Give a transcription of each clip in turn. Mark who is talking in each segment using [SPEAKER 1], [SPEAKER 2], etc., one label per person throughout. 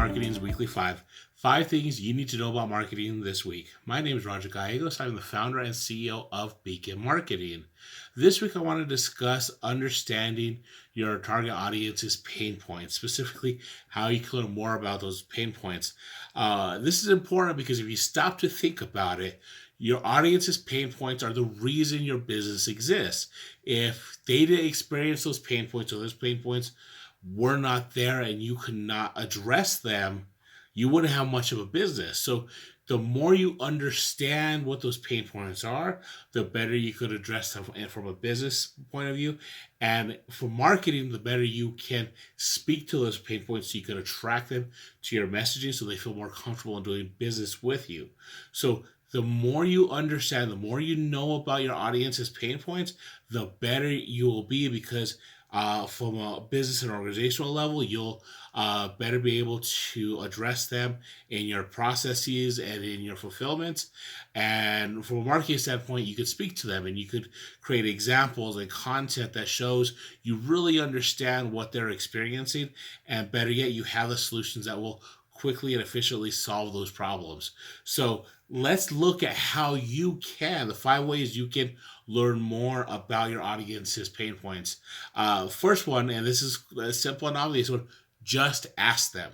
[SPEAKER 1] Marketing's Weekly Five. Five things you need to know about marketing this week. My name is Roger Gallegos. I'm the founder and CEO of Beacon Marketing. This week, I want to discuss understanding your target audience's pain points, specifically how you can learn more about those pain points. This is important because if you stop to think about it, your audience's pain points are the reason your business exists. If they didn't experience those pain points or those pain points were not there and you could not address them, you wouldn't have much of a business. So the more you understand what those pain points are, the better you could address them from a business point of view. And for marketing, the better you can speak to those pain points so you can attract them to your messaging so they feel more comfortable in doing business with you. So the more you understand, the more you know about your audience's pain points, the better you will be because from a business and organizational level, you'll better be able to address them in your processes and in your fulfillment. And from a marketing standpoint, you could speak to them and you could create examples and content that shows you really understand what they're experiencing. And better yet, you have the solutions that will quickly and efficiently solve those problems. So let's look at how you can, the 5 ways you can learn more about your audience's pain points. First one, and this is a simple and obvious one, just ask them.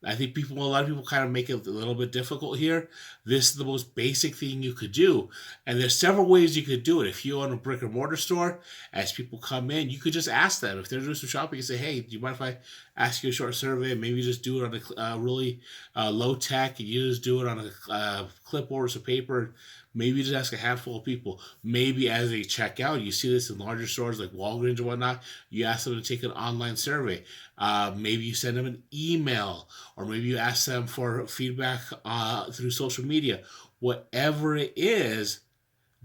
[SPEAKER 1] I think a lot of people kind of make it a little bit difficult here. This is the most basic thing you could do. And there's several ways you could do it. If you own a brick and mortar store, as people come in, you could just ask them. If they're doing some shopping, you say, hey, do you mind if I ask you a short survey? Maybe just do it on a really low tech, and you just do it on a clipboard or some paper. Maybe just ask a handful of people. Maybe as they check out, you see this in larger stores like Walgreens or whatnot, you ask them to take an online survey. Maybe you send them an email, or maybe you ask them for feedback through social media. Whatever it is,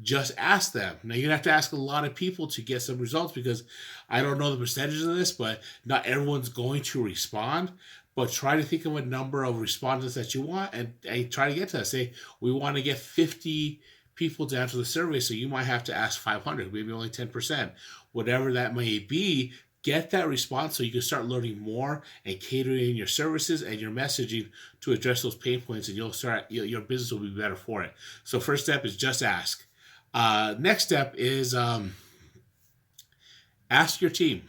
[SPEAKER 1] just ask them. Now, you're going to have to ask a lot of people to get some results because I don't know the percentages of this, but not everyone's going to respond. But try to think of a number of respondents that you want and try to get to that. Say, we want to get 50 people to answer the survey, so you might have to ask 500, maybe only 10%. Whatever that may be, get that response so you can start learning more and catering your services and your messaging to address those pain points, and your business will be better for it. So first step is just ask. Next step is ask your team.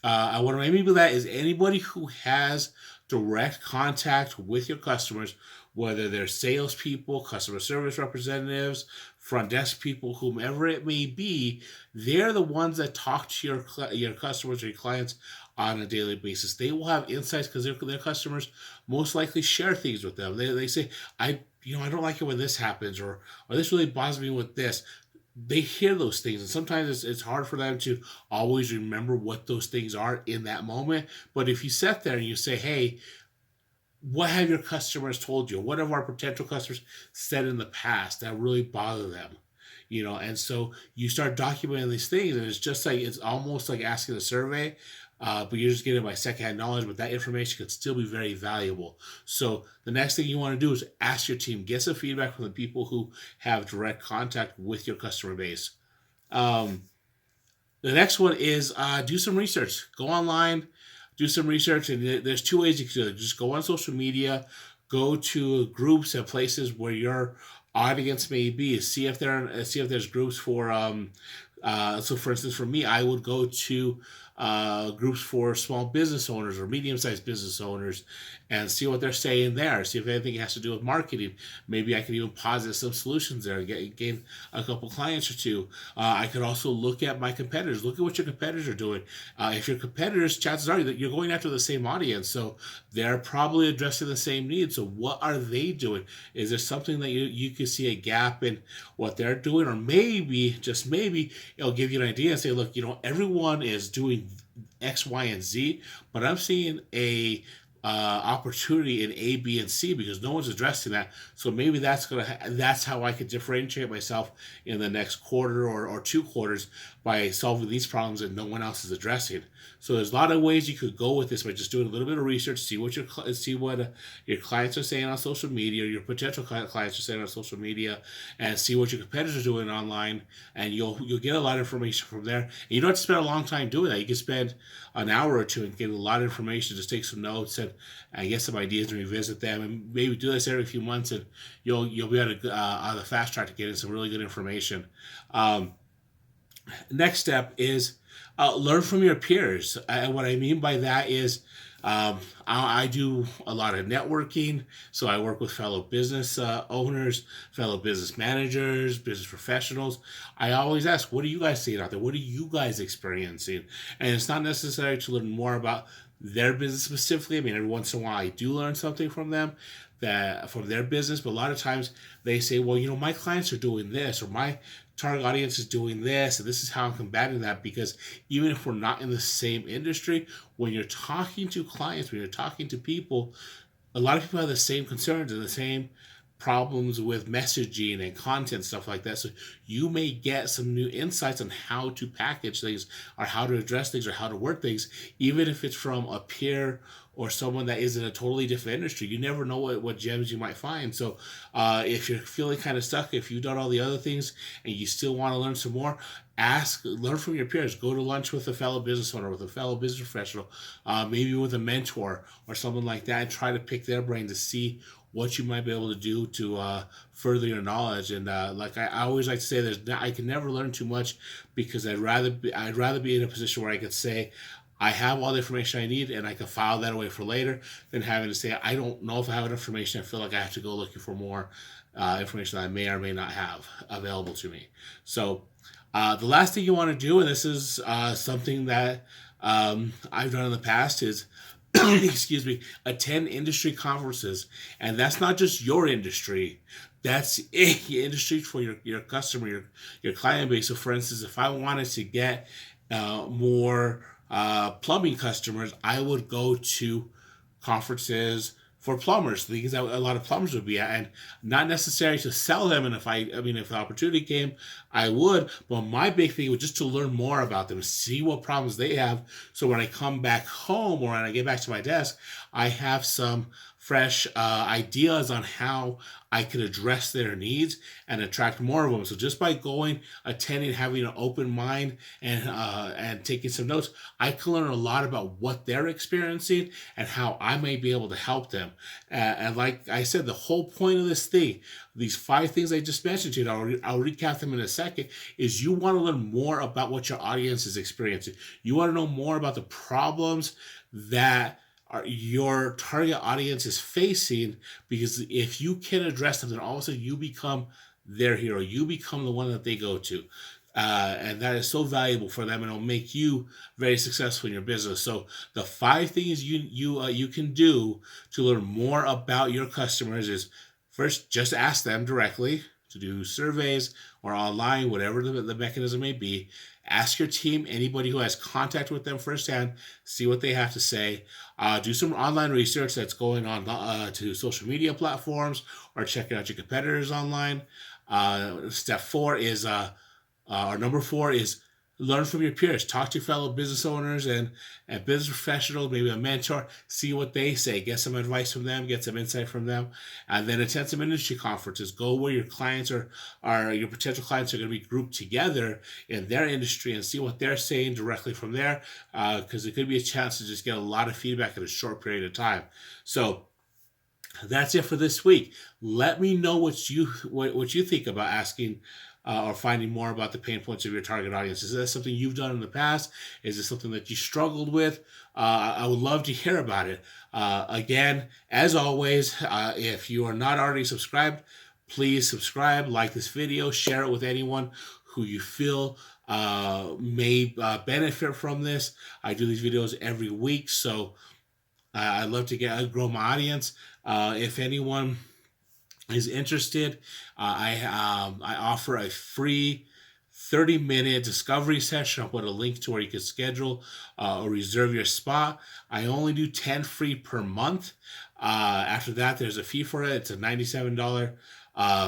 [SPEAKER 1] What I mean by that is anybody who has direct contact with your customers, whether they're salespeople, customer service representatives, front desk people, whomever it may be, they're the ones that talk to your customers or your clients on a daily basis. They will have insights because their customers most likely share things with them. They say, I don't like it when this happens, or this really bothers me with this. They hear those things, and sometimes it's hard for them to always remember what those things are in that moment. But if you sit there and you say, hey, what have your customers told you? What have our potential customers said in the past that really bother them? And so you start documenting these things, and it's almost like asking a survey, but you're just getting it by secondhand knowledge, but that information could still be very valuable. So the next thing you want to do is ask your team, get some feedback from the people who have direct contact with your customer base. The next one is do some research. Go online, do some research, and there's 2 ways you can do it. Just go on social media, go to groups and places where your audience may be. See if there's groups for. So, for instance, for me, I would go to groups for small business owners or medium-sized business owners and see what they're saying there. See if anything has to do with marketing. Maybe I can even posit some solutions there, gain a couple clients or two. I could also look at my competitors. Look at what your competitors are doing. If your competitors, chances are that you're going after the same audience, so they're probably addressing the same needs. So what are they doing? Is there something that you can see a gap in what they're doing? Or maybe, just maybe, it'll give you an idea and say, look, everyone is doing X, Y, and Z, but I'm seeing a opportunity in A, B, and C because no one's addressing that. So maybe that's how I could differentiate myself in the next quarter or 2 quarters by solving these problems that no one else is addressing. So there's a lot of ways you could go with this by just doing a little bit of research, see what your clients are saying on social media, your potential clients are saying on social media, and see what your competitors are doing online, and you'll get a lot of information from there. And you don't have to spend a long time doing that. You can spend an hour or two and get a lot of information. Just take some notes and get some ideas and revisit them, and maybe do this every few months, and you'll be on the fast track to getting some really good information. Next step is learn from your peers. And what I mean by that is I do a lot of networking. So I work with fellow business owners, fellow business managers, business professionals. I always ask, what are you guys seeing out there? What are you guys experiencing? And it's not necessary to learn more about their business specifically. I mean, every once in a while I do learn something from them, that from their business, but a lot of times they say, well, my clients are doing this, or my target audience is doing this, and this is how I'm combating that. Because even if we're not in the same industry, when you're talking to clients, when you're talking to people, a lot of people have the same concerns and the same problems with messaging and content, stuff like that. So you may get some new insights on how to package things, or how to address things, or how to work things, even if it's from a peer or someone that is in a totally different industry. You never know what gems you might find. So if you're feeling kind of stuck, if you've done all the other things and you still want to learn some more, learn from your peers. Go to lunch with a fellow business owner, with a fellow business professional, maybe with a mentor or someone like that, and try to pick their brain to see what you might be able to do to further your knowledge. And like I always like to say, I can never learn too much, because I'd rather be in a position where I could say I have all the information I need and I can file that away for later, than having to say I don't know if I have enough information. I feel like I have to go looking for more information that I may or may not have available to me. So the last thing you want to do, and this is something that I've done in the past, is excuse me, attend industry conferences. And that's not just your industry, that's industry for your customer, your client base. So for instance, if I wanted to get more plumbing customers, I would go to conferences for plumbers, things that a lot of plumbers would be at, and not necessarily to sell them. And if the opportunity came, I would. But my big thing was just to learn more about them, see what problems they have, so when I come back home or when I get back to my desk, I have some fresh ideas on how I could address their needs and attract more of them. So just by going, attending, having an open mind, and taking some notes, I can learn a lot about what they're experiencing and how I may be able to help them. And like I said, the whole point of this thing, these 5 things I just mentioned to you, I'll recap them in a second, is you want to learn more about what your audience is experiencing. You want to know more about the problems that your target audience is facing, because if you can address them, then all of a sudden you become their hero. You become the one that they go to. And that is so valuable for them, and it'll make you very successful in your business. So the 5 things you can do to learn more about your customers is, first, just ask them directly, to do surveys or online, whatever the mechanism may be. Ask your team, anybody who has contact with them firsthand, see what they have to say. Do some online research that's going on to social media platforms, or checking out your competitors online. Step 4 is, or number 4 is, learn from your peers. Talk to fellow business owners and business professionals, maybe a mentor. See what they say. Get some advice from them. Get some insight from them. And then attend some industry conferences. Go where your clients are your potential clients are going to be grouped together in their industry, and see what they're saying directly from there, because it could be a chance to just get a lot of feedback in a short period of time. So that's it for this week. Let me know what you think about asking or finding more about the pain points of your target audience. Is that something you've done in the past? Is it something that you struggled with? I would love to hear about it. Again, as always, if you are not already subscribed, please subscribe, like this video, share it with anyone who you feel may benefit from this. I do these videos every week, so I'd love to grow my audience. If anyone is interested, I offer a free 30-minute discovery session. I'll put a link to where you can schedule or reserve your spot. I only do 10 free per month. After that, there's a fee for it. It's a $97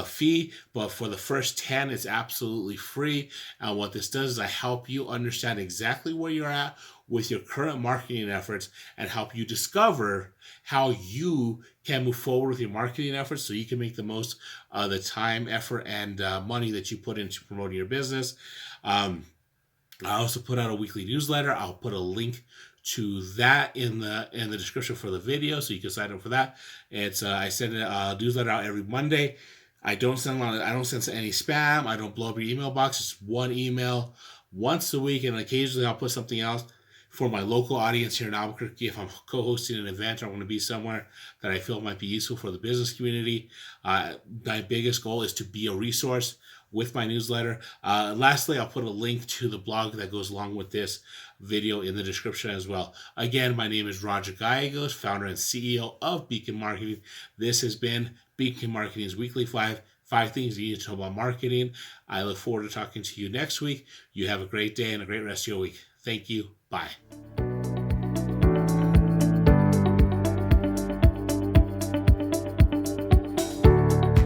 [SPEAKER 1] fee, but for the first 10, it's absolutely free. And what this does is I help you understand exactly where you're at with your current marketing efforts and help you discover how you can move forward with your marketing efforts so you can make the most of the time, effort, and money that you put into promoting your business. I also put out a weekly newsletter. I'll put a link to that in the description for the video, so you can sign up for that. It's I send a newsletter out every Monday. I don't send any spam. I don't blow up your email box. It's one email once a week, and occasionally I'll put something else for my local audience here in Albuquerque. If I'm co-hosting an event or I'm going to be somewhere that I feel might be useful for the business community, my biggest goal is to be a resource with my newsletter. Lastly, I'll put a link to the blog that goes along with this video in the description as well. Again, my name is Roger Gallegos, founder and CEO of Beacon Marketing. This has been Beacon Marketing's Weekly 5 things you need to know about marketing. I look forward to talking to you next week. You have a great day and a great rest of your week. Thank you. Bye.